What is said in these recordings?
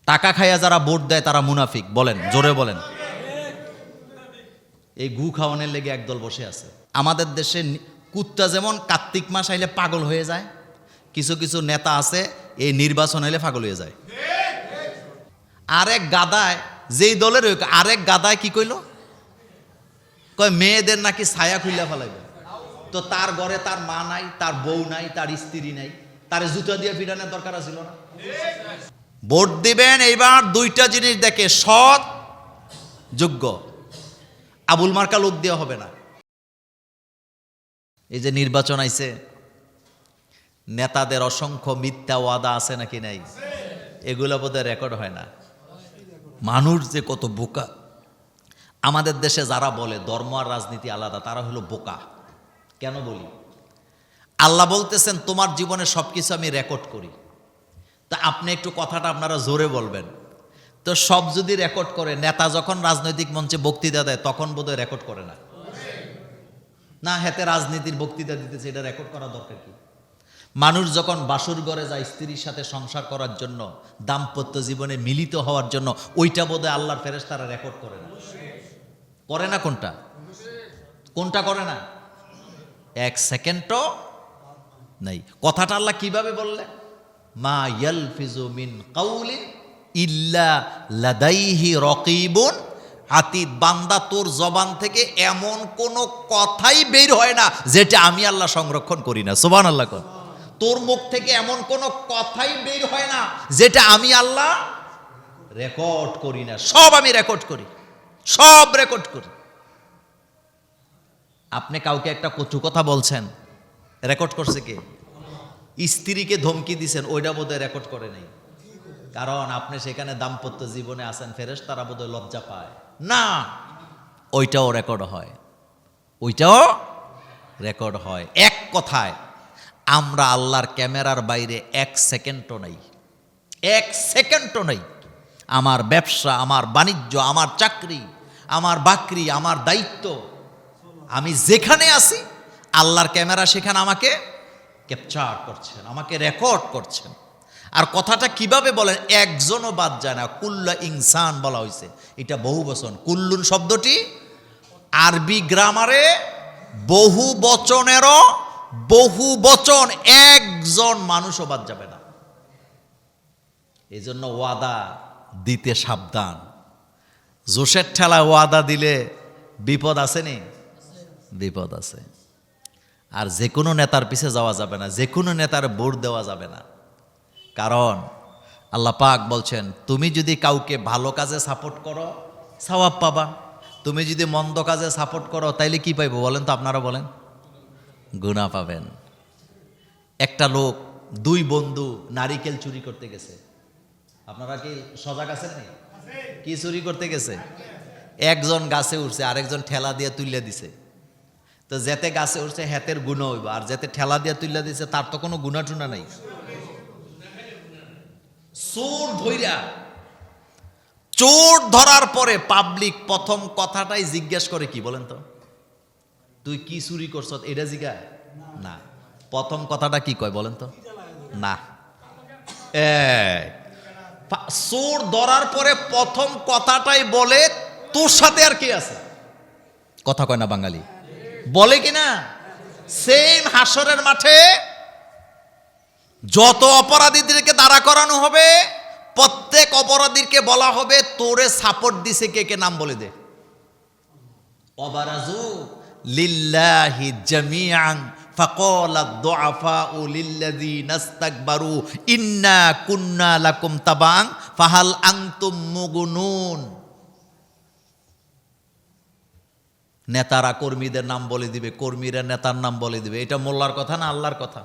টাকা খাইয়া যারা ভোট দেয় তারা মুনাফিক, বলেন, জোরে বলেন। এই গু খাওয়ানোর লেগে একদল বসে আছে। আমাদের দেশে কুত্তা যেমন কার্তিক মাস আইলে পাগল হয়ে যায়, কিছু কিছু নেতা আছে এই নির্বাচন হইলে পাগল হয়ে যায়। আরেক গাদায়, যেই দলের আরেক গাদায় কি কইল, কয় মেয়েদের নাকি ছায়া খুইলা ফেলাইবে। তো তার ঘরে তার মা নাই, তার বউ নাই, তার স্ত্রী নাই, তার জুতা দিয়ে পিটানোর দরকার ছিল না? ভোট দিবেন এইবার দুইটা জিনিস দেখে, সৎ, যোগ্য। আবুল মার্কা লোক দেওয়া হবে না। এই যে নির্বাচন আইছে, নেতাদের অসংখ্য মিথ্যা ওয়াদা আছে নাকি নাই? এগুলো বোধহয় রেকর্ড হয় না। মানুষ যে কত বোকা। আমাদের দেশে যারা বলে ধর্ম আর রাজনীতি আলাদা, তারা হলো বোকা। কেন বলি? আল্লাহ বলতেছেন তোমার জীবনে সবকিছু আমি রেকর্ড করি। তা আপনি একটু কথাটা আপনারা জোরে বলবেন। তো সব যদি রেকর্ড করে, নেতা যখন রাজনৈতিক মঞ্চে বক্তৃতা দেয় তখন বোধহয় রেকর্ড করে না। না, হেতে রাজনীতির বক্তৃতা দিতেছে, এটা রেকর্ড করা দরকার কি? মানুষ যখন বাসুর ঘরে যায় স্ত্রীর সাথে সংসার করার জন্য, দাম্পত্য জীবনে মিলিত হওয়ার জন্য, ওইটা বোধহয় আল্লাহর ফেরেশতারা রেকর্ড করে না। করে না? কোনটা কোনটা করে না? এক সেকেন্ডও নাই। কথাটা আল্লাহ কিভাবে বললেন? মা ইয়ালফিজু মিন কাউলিন ইল্লা লাদাইহি রাকিবুন আতীদ। বান্দা, তোর জবান থেকে এমন কোনো কথাই বের হয় না যেটা আমি আল্লাহ সংরক্ষণ করি না। সুবহানাল্লাহ। তোর মুখ থেকে এমন কোনো কথাই বের হয় না যেটা আমি আল্লাহ রেকর্ড করি না। সব আমি রেকর্ড করি, সব রেকর্ড করি। আপনি কাউকে একটা কটু কথা বলছেন, রেকর্ড করছে কে? স্ত্রীকে ধমকি দিছেন, ওইটা বোধহয় রেকর্ড করে নাই। কারণ আপনি সেখানে দাম্পত্য জীবনে আছেন, ফেরেশতারা বোধহয় লজ্জা পায় না। ওইটাও রেকর্ড হয়, ওইটাও রেকর্ড হয়। এক কথায়, আমরা আল্লাহর ক্যামেরার বাইরে এক সেকেন্ডও নাই, এক সেকেন্ডও নাই। আমার ব্যবসা, আমার বাণিজ্য, আমার চাকরি, আমার বাকরি, আমার দায়িত্ব, আমি যেখানে আছি আল্লাহর ক্যামেরা সেখানে আমাকে ক্যাপচার করছেন, আমাকে রেকর্ড করছেন। আর কথাটা কিভাবে বলেন? একজনও বাদ যায় না। কুল্লা ইনসান বলা হয়েছে, এটা বহু বচন। কুল্লুন শব্দটি আরবি গ্রামারে বহু বচনেরও বহু বচন, একজন মানুষও বাদ যাবে না। এই জন্য ওয়াদা দিতে সাবধান। জোশের ঠেলা ওয়াদা দিলে বিপদ আসেনি? বিপদ আছে। আর যে কোনো নেতার পিছে যাওয়া যাবে না, যে কোনো নেতার ভোট দেওয়া যাবে না। কারণ আল্লাহ পাক বলছেন, তুমি যদি কাউকে ভালো কাজে সাপোর্ট করো সওয়াব পাবা, তুমি যদি মন্দ কাজে সাপোর্ট করো তাইলে কি পাইবো বলেন তো? আপনারা বলেন। গুনাহ পাবেন। একটা লোক, দুই বন্ধু নারিকেল চুরি করতে গেছে। আপনারা কি সজাগ আছেন? কি চুরি করতে গেছে? একজন গাছে উঠছে, আরেকজন ঠেলা দিয়ে তুলে দিছে। তো যেতে গাছে উঠছে হেতের গুণা হইব, আর যেতে ঠেলা দিয়ে তুলে দিছে তার তো কোনো গুণা টুনা নাই। চোর ধইরা, চোর ধরার পরে পাবলিক প্রথম কথাটাই জিজ্ঞেস করে কি বলেন তো? তুই কি চুরি করছ এটা জিজ্ঞাসা না। প্রথম কথাটা কি কয় বলেন তো? না। চোর ধরার পরে প্রথম কথাটাই বলে তোর সাথে আর কি আছে। কথা কয় না বাঙালি? বলে কিনা? সেম হাসরের মাঠে যত অপরাধীদেরকে দাঁড়া করানো হবে, প্রত্যেক অপরাধীকে বলা হবে তোরে সাপোর্ট দিছে কে কে, নাম বলে দে। ওয়াবারাজু লিল্লাহি জামিআন ফাকালাদ দুআফাউ লিল্লাযিনা ইসতাকবারু ইন্না কুন্না লাকুম তাবান ফাহাল আনতুম মুগনুন। নেতারা কর্মীদের নাম বলে দিবে, কর্মীরা নেতার নাম বলে দিবে। এটা মোল্লার কথা না আল্লাহর কথা?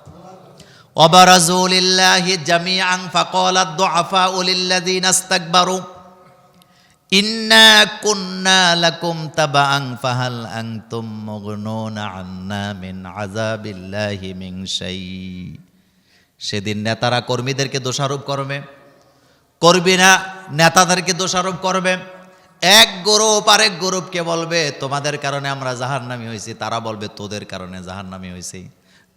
ওয়াবারাজু লিল্লাহি জামিআন ফাকালাদ দুআফাউ লিল্লাযিনা ইসতাকবারু ইন্না কুন্না লাকুম তাবান ফাহাল আনতুম মুগনুনা আন্না মিন আযাবিল্লাহি মিন শাই। সেদিন নেতারা কর্মীদেরকে দোষারোপ করবে, কর্মীরা নেতাদেরকে দোষারোপ করবে। এক গ্রুপ আরেক গ্রুপকে বলবে তোমাদের কারণে আমরা জাহান্নামী হয়েছি, তারা বলবে তোদের কারণে জাহান্নামী হয়েছি।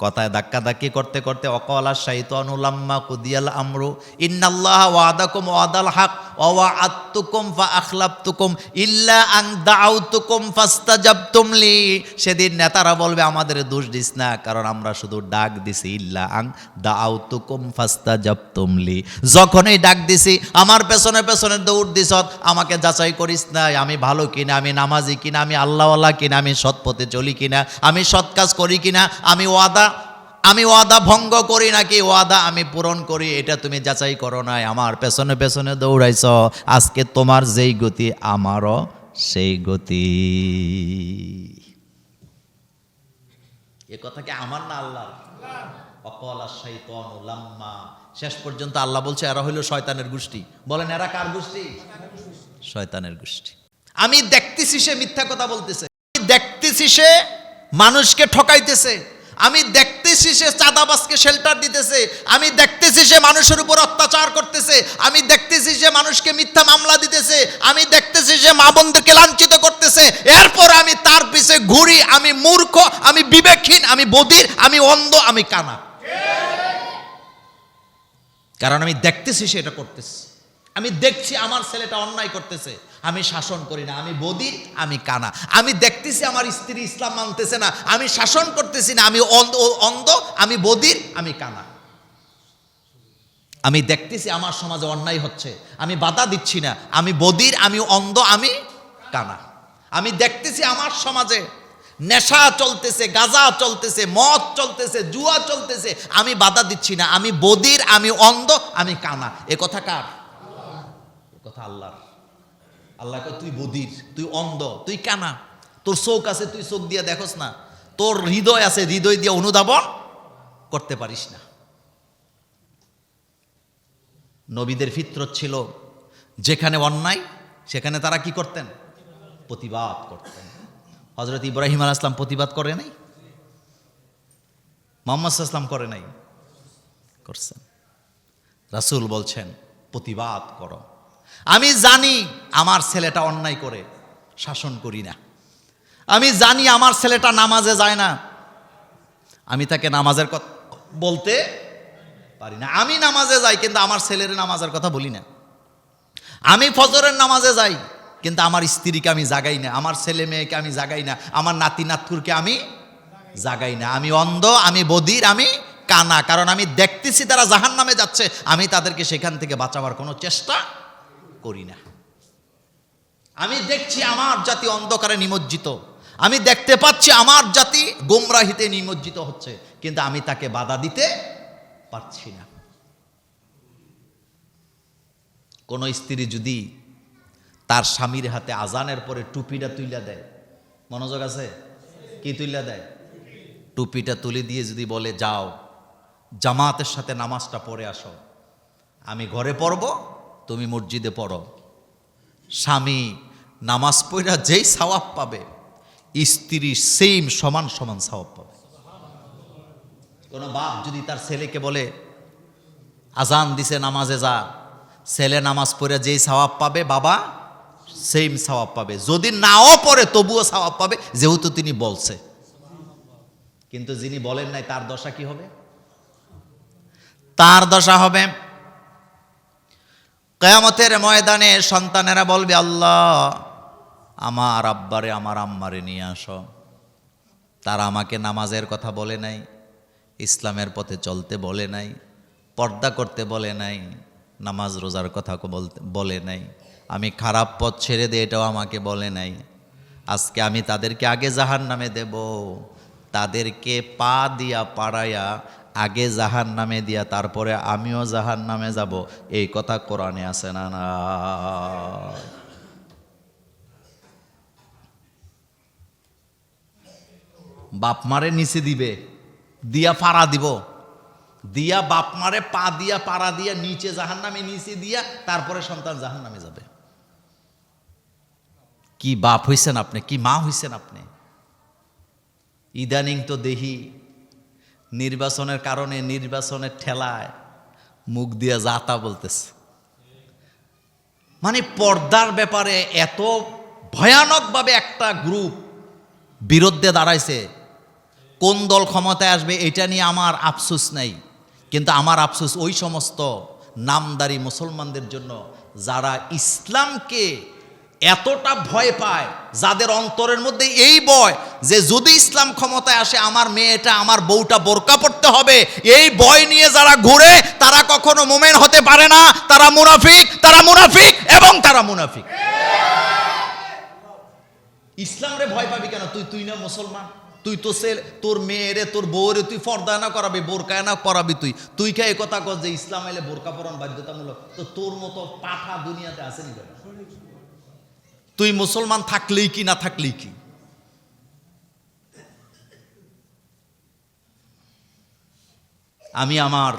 কথায় ধাক্কাধাক্কি করতে করতে অকালা শাইতানু লাম্মা কুদিয়াল আমরু ইন্নাল্লাহা ওয়াদাকুম ওয়াদাল হক ওয়া ওয়া'আদতুকুম ফাআখলাফতুকুম ইল্লা আন দাআউতুকুম ফাস্তাজাবতুম লি। সেদিন নেতারা বলবে আমাদের দোষ দিস না, কারণ আমরা শুধু ডাক দিছি। ইল্লা আন দাআউতুকুম ফাস্তাজাবতুম লি, যখনই ডাক দিছি আমার পেছনে পেছনে দৌড় দিছ, আমাকে যাচাই করিস না আমি ভালো কিনা, আমি নামাজি কিনা, আমি আল্লাহওয়ালা কিনা, আমি সৎ পথে চলি কিনা, আমি সৎ কাজ করি কিনা, আমি ওয়াদা ভঙ্গ করি নাকি ওয়াদা আমি পূরণ করি, এটা তুমি যাচাই করো নাই, আমার পেছনে পেছনে দৌড়াইছ। আজকে তোমার যেই গতি আমারও সেই গতি। এ কথা কি আমার না আল্লাহ? অকালা শাইতানু লাম্মা, শেষ পর্যন্ত আল্লাহ বলছে এরা হইল শয়তানের গোষ্ঠী। বলেন এরা কার গোষ্ঠী? শয়তানের গোষ্ঠী। আমি দেখতেছি সে মিথ্যা কথা বলতেছে, আমি দেখতেছি সে মানুষকে ঠকাইতেছে, আমি দেখতেছি সে চাঁদাবাজকে শেল্টার দিতেছে, আমি দেখতেছি সে মানুষের উপর অত্যাচার করতেছে, আমি দেখতেছি সে মানুষকে মিথ্যা মামলা দিতেছে, আমি দেখতেছি সে মা বোনদেরকে লাঞ্ছিত করতেছে। এরপর আমি তার পিছে ঘুরি, আমি মূর্খ, আমি বিবেকহীন, আমি বধির, আমি অন্ধ, আমি কানা। কারণ আমি দেখতেছি সে এটা করতেছে, আমি দেখছি আমার ছেলেটা অন্যায় করতেছে, আমি শাসন করি না, আমি বধির, আমি কানা। আমি দেখতেছি আমার স্ত্রী ইসলাম মানতেছে না, আমি শাসন করতেছি না, আমি অন্ধ, আমি বধির, আমি কানা। আমি দেখতেছি আমার সমাজে অন্যায় হচ্ছে, আমি বাধা দিচ্ছি না, আমি বধির, আমি অন্ধ, আমি কানা। আমি দেখতেছি আমার সমাজে নেশা চলতেছে, গাঁজা চলতেছে, মদ চলতেছে, জুয়া চলতেছে, আমি বাধা দিচ্ছি না, আমি বধির, আমি অন্ধ, আমি কানা। এ কথা কার? এ কথা আল্লাহর। আল্লাহ কয় তুই বধির, তুই অন্ধ, তুই কানা, তোর চোখ আছে তুই চোখ দিয়ে দেখোস না, তোর হৃদয় আছে হৃদয় দিয়ে অনুধাবন করতে পারিস না। নবীদের ফিতরত ছিল যেখানে অন্যায় সেখানে তারা কি করতেন? প্রতিবাদ করতেন। হযরত ইব্রাহিম আলাইহিস সালাম প্রতিবাদ করে নাই? মুহাম্মদ সাল্লাল্লাহু আলাইহি ওয়াসাল্লাম করে নাই? করছেন। রাসূল বলছেন প্রতিবাদ করো। আমি জানি আমার ছেলেটা অন্যায় করে, শাসন করি না। আমি জানি আমার ছেলেটা নামাজে যায় না, আমি তাকে নামাজের কথা বলতে পারি না। আমি নামাজে যাই কিন্তু আমার ছেলের নামাজের কথা বলি না। আমি ফজরের নামাজে যাই কিন্তু আমার স্ত্রীকে আমি জাগাই না, আমার ছেলে মেয়েকে আমি জাগাই না, আমার নাতি নাতকুরকে আমি জাগাই না। আমি অন্ধ, আমি বধির, আমি কানা। কারণ আমি দেখতেছি তারা জাহান্নামে যাচ্ছে, আমি তাদেরকে সেখান থেকে বাঁচাবার কোনো চেষ্টা করি না। আমি দেখছি আমার জাতি অন্ধকারে নিমজ্জিত, আমি দেখতে পাচ্ছি আমার জাতি গোমরাহিতে নিমজ্জিত হচ্ছে, কিন্তু আমি তাকে বাধা দিতে পারছি না। কোন স্ত্রী যদি তার স্বামীর হাতে আজানের পরে টুপিটা তুইলা দেয়, মনোযোগ আছে? কি তুইলা দেয়? টুপিটা তুলে দিয়ে যদি বলে যাও জামাতের সাথে নামাজটা পড়ে আসো, আমি ঘরে পড়ব, তুমি মসজিদে পড়ো, স্বামী নামাজ পড়া যেই সওয়াব পাবে স্ত্রী সেম সমান সমান সওয়াব পাবে। কোন বাপ যদি তার ছেলেকে বলে আজান দিছে নামাজে যা, ছেলে নামাজ পড়ে যেই সওয়াব পাবে বাবা সেম সওয়াব পাবে, যদি নাও পড়ে তবুও সওয়াব পাবে, যেহেতু তিনি বলছে। কিন্তু যিনি বলেন নাই তার দশা কি হবে? তার দশা হবে কিয়ামতের ময়দানে সন্তানেরা বলবে আল্লাহ আমার আব্বারে আমার আম্মারে নিয়ে আসো, তারা আমাকে নামাজের কথা বলে নাই, ইসলামের পথে চলতে বলে নাই, পর্দা করতে বলে নাই, নামাজ রোজার কথা বলে নাই, আমি খারাপ পথ ছেড়ে দিয়ে এটাও আমাকে বলে নাই। আজকে আমি তাদেরকে আগে জাহান্নামে দেব, তাদেরকে পা দিয়া পাড়াইয়া আগে জাহান্নামে দিয়া তারপরে আমিও জাহান্নামে যাব। এই কথা কোরআনে আছে না? না, বাপ মারে নিচে দিবে, দিয়া পাড়া দিব, দিয়া বাপ মারে পা দিয়া পাড়া দিয়া নিচে জাহান্নামে নিচে দিয়া তারপরে সন্তান জাহান্নামে যাবে। কি বাপ হইছেন আপনি, কি মা হইছেন আপনি? ইদানিং তো দেখি নির্বাচনের কারণে নির্বাচনের ঠেলায় মুখ দিয়া যাতা বলতেছে। মানে পর্দার ব্যাপারে এত ভয়ানকভাবে একটা গ্রুপ বিরুদ্ধে দাঁড়াইছে, কোন দল ক্ষমতায় আসবে এটা নিয়ে আমার আফসোস নাই, কিন্তু আমার আফসোস ওই সমস্ত নামদারি মুসলমানদের জন্য যারা ইসলামকে এতটা ভয় পায়, যাদের অন্তরের মধ্যে এই ভয় যে যদি ইসলাম ক্ষমতায় আসে আমার মেয়েটা আমার বউটা বোরকা পড়তে হবে, এই ভয় নিয়ে যারা ঘুরে তারা কখনো মুমিন হতে পারে না। তারা মুনাফিক, তারা মুনাফিক এবং তারা মুনাফিক। ইসলামরে ভয় পাবি কেন? তুই না মুসলমান, তুই তো তোর মেয়েরে তোর বউরে তুই পর্দা না করাবি, বোরকা না পরাবি। তুই কে কথা কর যে ইসলাম এলে বোরকা পরান বাধ্যতামূলক? তো তোর মতো পাঠা দুনিয়াতে আসেনি। তুই মুসলমান থাকলেই কি না থাকলেই কি? আমি আমার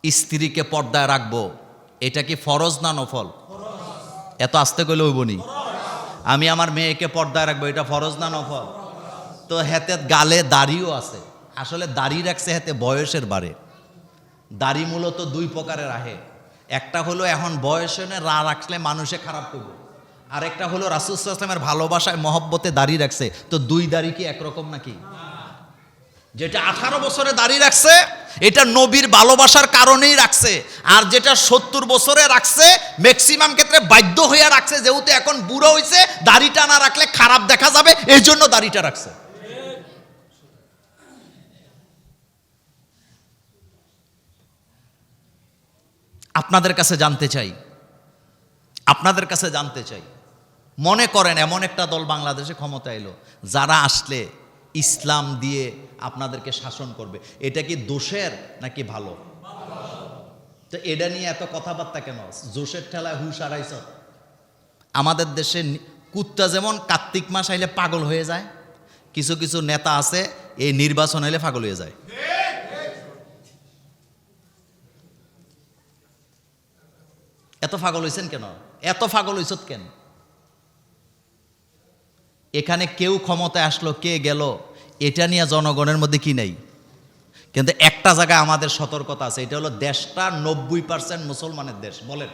স্ত্রীকে পর্দায় রাখবো, এটা কি ফরজ না নফল? এত আস্তে কইলে হইব নি? আমি আমার মেয়েকে পর্দায় রাখবো, এটা ফরজ না নফল? তো হেতে গালে দাড়িও আছে, আসলে দাড়ি রাখছে হেতে বয়সের বারে। দাড়ি মূলত দুই প্রকারের আহে, একটা হলো এখন বয়সে রাখলে মানুষে খারাপ করবে, আরেকটা হলো রাসূল সাল্লাল্লাহু আলাইহি ওয়াসাল্লামের ভালোবাসায় মহব্বতে দাড়ি রাখছে। তো দুই দাড়ি কি একরকম নাকি? যেটা 18 বছরে দাড়ি রাখছে এটা নবীর ভালোবাসার কারণেই রাখছে, আর যেটা 70 বছরে রাখছে ম্যাক্সিমাম ক্ষেত্রে বাধ্য হইয়া রাখছে, যেহেতু এখন বুড়ো হইছে, দাড়িটা না রাখলে খারাপ দেখা যাবে, এই জন্য দাড়িটা রাখছে। আপনাদের কাছে জানতে চাই, মনে করেন এমন একটা দল বাংলাদেশে ক্ষমতা এলো যারা আসলে ইসলাম দিয়ে আপনাদেরকে শাসন করবে, এটা কি দোষের নাকি ভালো? তো এটা নিয়ে এত কথাবার্তা কেন? জোশের ঠেলায় হুশ হারাইছ। আমাদের দেশে কুত্তা যেমন কার্তিক মাস আইলে পাগল হয়ে যায়, কিছু কিছু নেতা আছে এই নির্বাচন হইলে পাগল হয়ে যায়। এত পাগল হইছেন কেন? এত পাগল হইছত কেন? এখানে কেউ ক্ষমতায় আসলো, কে গেল, এটা নিয়ে জনগণের মধ্যে কি নেই। কিন্তু একটা জায়গায় আমাদের সতর্কতা আছে, এটা হলো দেশটা 90% মুসলমানের দেশ। বলেন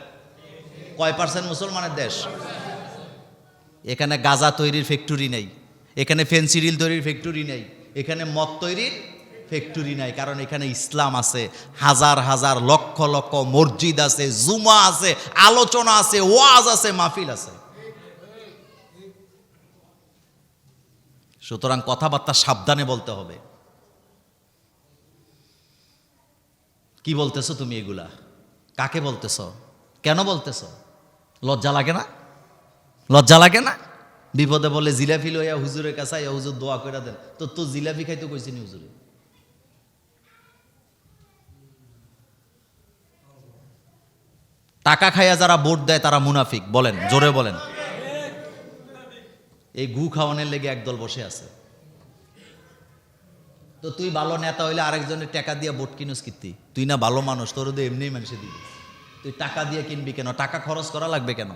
কয় পার্সেন্ট মুসলমানের দেশ? এখানে গাঁজা তৈরির ফ্যাক্টরি নেই, এখানে ফেন্সিডিল তৈরির ফ্যাক্টরি নেই, এখানে মদ তৈরির ফ্যাক্টরি নাই, কারণ এখানে ইসলাম আছে। হাজার হাজার লক্ষ লক্ষ মসজিদ আছে, জুমা আছে, আলোচনা আছে, ওয়াজ আছে, মাহফিল আছে। সুতরাং কথাবার্তা সাবধানে বলতে হবে। কি বলতেছো তুমি এগুলা? কাকে বলতেছো? কেন বলতেছো? লজ্জা লাগে না? লজ্জা লাগে না? বিপদে বলে জিলাপি লইয়া হুজুরের কাছে আইয়া হুজুর দোয়া করে দেন, তো জিলাপি খাইতে কইছিনি হুজুরে। টাকা খাইয়া যারা ভোট দেয় তারা মুনাফিক। বলেন, জোরে বলেন। এই গু খাওয়ানোর লেগে একদল বসে আছে। তো তুই ভালো নেতা হইলে আরেকজনের টাকা দিয়ে ভোট কিনুস কীর্তি? তুই না ভালো মানুষ, তোর তো এমনি মানুষে দিবি, তুই টাকা দিয়ে কিনবি কেন? টাকা খরচ করা লাগবে কেন?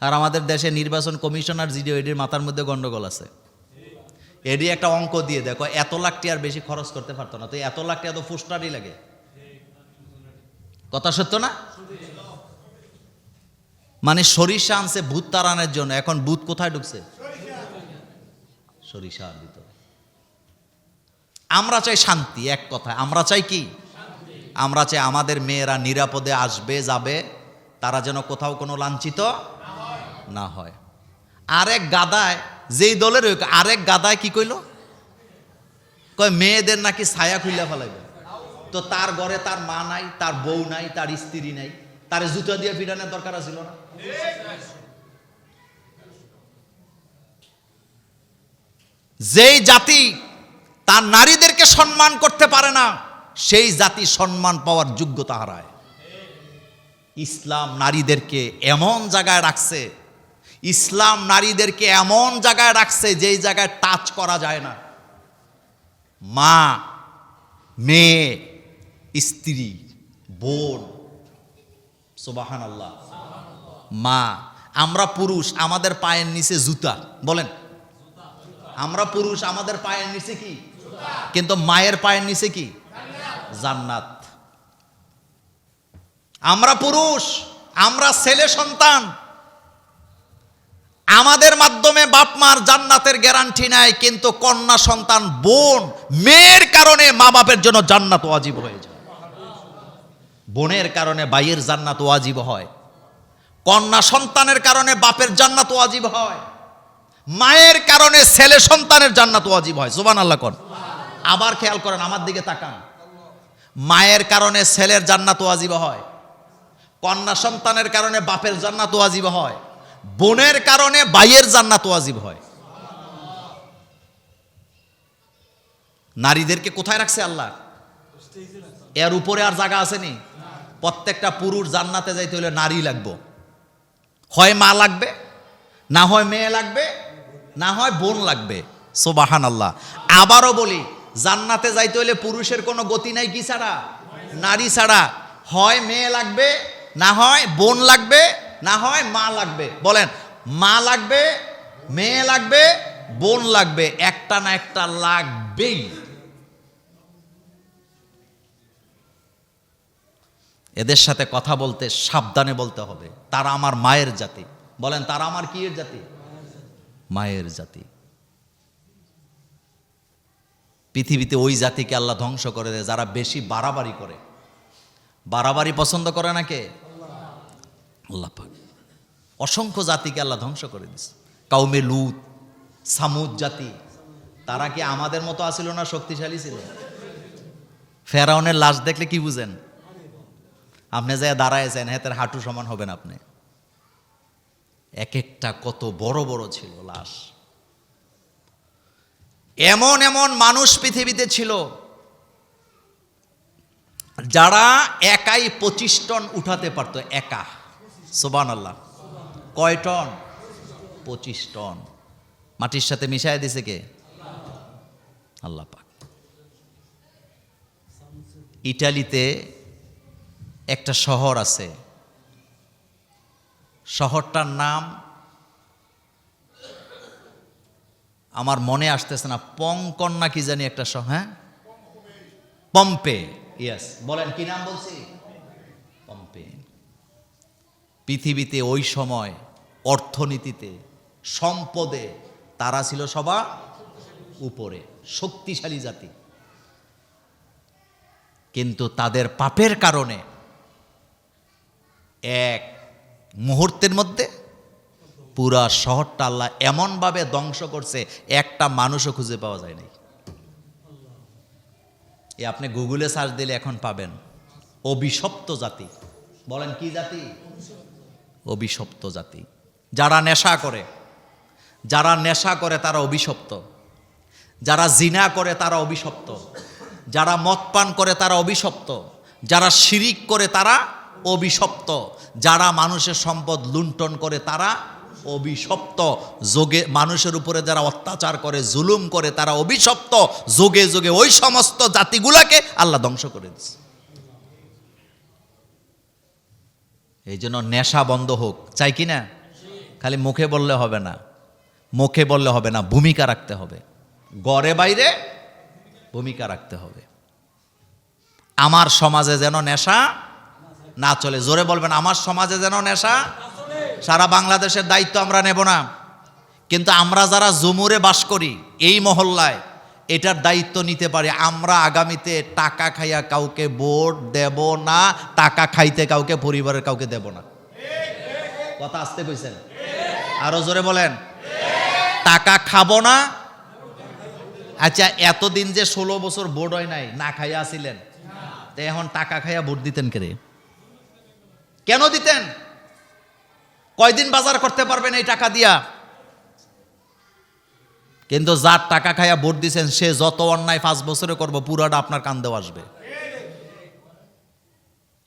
আর আমাদের দেশে নির্বাচন কমিশনার জিডিও এডির মাথার মধ্যে গন্ডগোল আছে। এডি একটা অঙ্ক দিয়ে দেখো, এত লাখ টাকার বেশি খরচ করতে পারতো না, তো এত লাখ টাকা তো পোস্টারই লাগে। কথা সত্য না? মানে সরিষা আনছে ভূত তাড়ানোর জন্য, এখন ভূত কোথায় ঢুকছে? সরিষার ভিতরে। আমরা চাই শান্তি, এক কথায় আমরা চাই কি? আমরা চাই আমাদের মেয়েরা নিরাপদে আসবে যাবে, তারা যেন কোথাও কোনো লাঞ্ছিত না হয়। আরেক গাদায়, যেই দলের আরেক গাদায় কি কইল, কয় মেয়েদের নাকি ছায়া খুইলা ফেলাইবে। তো তার ঘরে তার মা নাই, তার বউ নাই, তার স্ত্রী নাই, তার জুতা দিয়ে পিটানোর দরকার ছিল না? যেই জাতি তার নারীদেরকে সম্মান করতে পারে না, সেই জাতি সম্মান পাওয়ার যোগ্যতা হারায়। ইসলাম নারীদেরকে এমন জায়গায় রাখছে, ইসলাম নারীদেরকে এমন জায়গায় রাখছে যেই জায়গায় টাচ করা যায় না। মা, মেয়ে, স্ত্রী, বোন, সুবহানাল্লাহ, মা। আমরা পুরুষ, আমাদের পায়ের নিচে জুতা। বলেন, আমরা পুরুষ, আমাদের পায়ের নিচে কি? কিন্তু মায়ের পায়ের নিচে কি? জান্নাত। আমরা পুরুষ, আমরা ছেলে সন্তান, আমাদের মাধ্যমে বাপ মার জান্নাতের গ্যারান্টি নাই, কিন্তু কন্যা সন্তান বোন মেয়ের কারণে মা বাপের জন্য জান্নাত ওয়াজিব হয়ে যায়। বোনের কারণে ভাইয়ের জান্নাত ওয়াজিব হয়, কন্যা সন্তানের কারণে বাপের জান্নাত ওয়াজিব হয়, মায়ের কারণে ছেলে সন্তানের জান্নাত ওয়াজিব হয়। সুবহানাল্লাহ কোন। আবার খেয়াল করেন, আমার দিকে তাকান। মায়ের কারণে ছেলের জান্নাত ওয়াজিব হয়, কন্যা সন্তানের কারণে বাপের জান্নাত ওয়াজিব হয়, বোনের কারণে ভাইয়ের জান্নাত ওয়াজিব হয়। নারীদেরকে কোথায় রাখছে আল্লাহ? এর উপরে আর জায়গা আসেনি। প্রত্যেকটা পুরুষ জান্নাতে যাইতে হলে নারী লাগবে, হয় মা লাগবে, না হয় মেয়ে লাগবে, না হয় বোন লাগবে। সুবহানাল্লাহ। আবারও বলি, জান্নাতে যাইতে হলে পুরুষের কোনো গতি নাই কি ছাড়া? নারী ছাড়া। হয় মেয়ে লাগবে, না হয় বোন লাগবে, না হয় মা লাগবে। বলেন, মা লাগবে, মেয়ে লাগবে, বোন লাগবে, একটা না একটা লাগবেই। এদের সাথে কথা বলতে সাবধানে বলতে হবে। তারা আমার মায়ের জাতি। বলেন, তারা আমার কি এর জাতি? মায়ের জাতি। পৃথিবীতে ওই জাতিকে আল্লাহ ধ্বংস করে দেয় যারা বেশি বাড়াবাড়ি করে। বাড়াবাড়ি পছন্দ করে না কে? আল্লাহ পাক। অসংখ্য জাতিকে আল্লাহ ধ্বংস করে দিয়েছে। কাউমে লুত, সামুদ জাতি, তারা কি আমাদের মতো আছিল না? শক্তিশালী ছিল। ফেরাউনের লাশ দেখলে কি বুঝেন? আপনি যে দাঁড়ায়ছেন, হেতের হাঁটু সমান হবেন আপনি। এক একটা কত বড় বড় ছিল লাশ। এমন এমন মানুষ পৃথিবীতে ছিল যারা একাই 25 টন উঠাতে পারতো, একা। সুবহানাল্লাহ। কয় টন? 25 টন। মাটির সাথে মিশায় দিছে কে? আল্লাহ পাক। ইটালিতে একটা শহর আছে, শহরটার নাম আমার মনে আসতেছে না, পঙ্কন না কি জানি একটা শহর। হ্যাঁ, পম্পে। ইয়েস, বলেন কি নাম বলছি? পম্পে। পৃথিবীতে ওই সময় অর্থনীতিতে, সম্পদে তারা ছিল সবার উপরে, শক্তিশালী জাতি। কিন্তু তাদের পাপের কারণে এক মুহূর্তের মধ্যে পুরা শহরটা আল্লাহ এমনভাবে ধ্বংস করছে, একটা মানুষও খুঁজে পাওয়া যায় নাই। এ আপনি গুগলে সার্চ দিলে এখন পাবেন। অভিশপ্ত জাতি। বলেন কি জাতি? অভিশপ্ত জাতি। যারা নেশা করে, যারা নেশা করে তারা অভিশপ্ত, যারা জিনা করে তারা অভিশপ্ত, যারা মদ পান করে তারা অভিশপ্ত, যারা শিরিক করে তারা অভিশপ্ত, যারা মানুষের সম্পদ লুণ্ঠন করে তারা অভিশপ্ত, যোগে মানুষের উপরে যারা অত্যাচার করে, জুলুম করে তারা অভিশপ্ত। যোগে যোগে ওই সমস্ত জাতিগুলাকে আল্লাহ ধ্বংস করে দিচ্ছে। এই জন্য নেশা বন্ধ হোক, চাই কি না? খালি মুখে বললে হবে না, মুখে বললে হবে না, ভূমিকা রাখতে হবে। ঘরে বাইরে ভূমিকা রাখতে হবে। আমার সমাজে যেন নেশা না চলে। জোরে বলবেন, আমার সমাজে যেন নেশা। সারা বাংলাদেশের দায়িত্ব আমরা নেব না, কিন্তু আমরা যারা জুমুরে বাস করি, এই মহল্লায়, এটার দায়িত্ব নিতে পারি। আমরা আগামীতে টাকা খাইয়া কাউকে ভোট দেব না, টাকা খাইতে কাউকে, পরিবারের কাউকে দেব না। কথা আসতে কইছেন? আরো জোরে বলেন। টাকা খাবো না। আচ্ছা, এতদিন যে 16 বছর ভোট হয় নাই, না খাইয়া আসিলেন, তো এখন টাকা খাইয়া ভোট দিতেন কে? কেন দিতেন? কয়দিন বাজার করতে পারবেন এই টাকা দিয়া? কিন্তু যার টাকা খাইয়া ভোট দিচ্ছেন, সে যত অন্যায় 5 বছরে করবো, পুরাটা আপনার কান্দেও আসবে।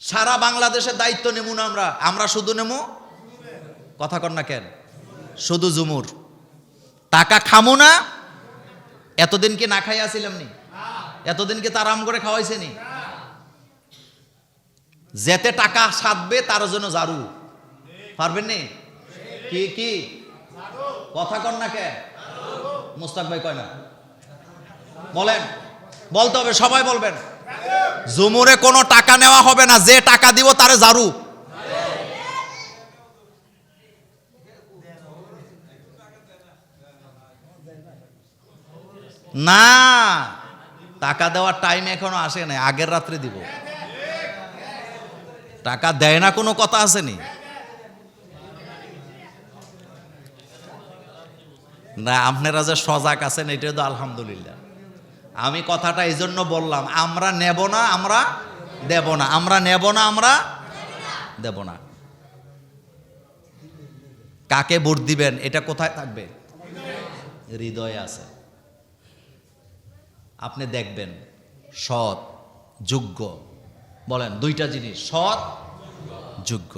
সারা বাংলাদেশের দায়িত্ব নেবো না আমরা। আমরা শুধু নেবো, কথা কর না কেন, শুধু জুমুর। টাকা খামো না। এতদিন কি না খাইয়া ছিলাম নি? এতদিন কি তার আম করে খাওয়াইছে নি? যেতে টাকা সাধবে তার জন্য ঝাড়ু পারবেন নি? কি কি কথা কর না কে? মুস্তাক ভাই কয় না? বলেন, বলতে হবে, সবাই বলবেন। জুমুরে কোনো টাকা নেওয়া হবে না, যে টাকা দিব তারে ঝাড়ু। না, টাকা দেওয়ার টাইম এখনো আসে নাই, আগের রাত্রে দিব। টাকা দেয় না কোনো কথা আসেনি না। আপনারা যে সজাগ আছেন এটা তো আলহামদুলিল্লাহ। আমি কথাটা এই জন্য বললাম, আমরা নেব না, আমরা দেব না, আমরা নেব না, আমরা দেব না। কাকে ভোট দিবেন এটা কোথায় থাকবে? হৃদয়ে আছে। আপনি দেখবেন সৎ, যোগ্য, বলেন দুইটা জিনিস, সৎ, যোগ্য,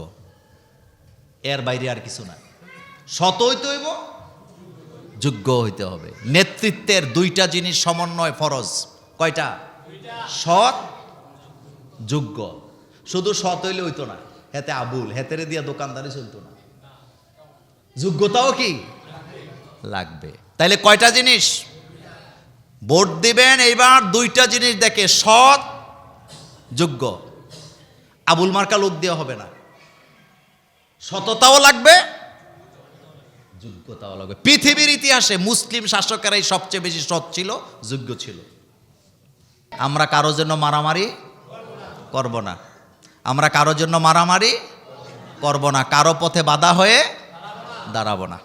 এর বাইরে আর কিছু না। সৎ হইতে হইব, যোগ্য হইতে হবে। নেতৃত্বের দুইটা জিনিস সমন্বয় ফরজ। কয়টা? সৎ, যোগ্য। শুধু সৎ হইলে হইতো না, হেতে আবুল হেতেরে দিয়া দোকানদারি চলতো না, যোগ্যতাও কি লাগবে। তাইলে কয়টা জিনিস? ভোট দিবেন এইবার দুইটা জিনিস দেখে, সৎ, যোগ্য। আবুল মার্কা লোক দেওয়া হবে না, সততাও লাগবে, যোগ্যতাও লাগবে। পৃথিবীর ইতিহাসে মুসলিম শাসকেরাই সবচেয়ে বেশি সৎ ছিল, যোগ্য ছিল। আমরা কারোর জন্য মারামারি করব না, আমরা কারোর জন্য মারামারি করব না, কারো পথে বাধা হয়ে দাঁড়াবো না।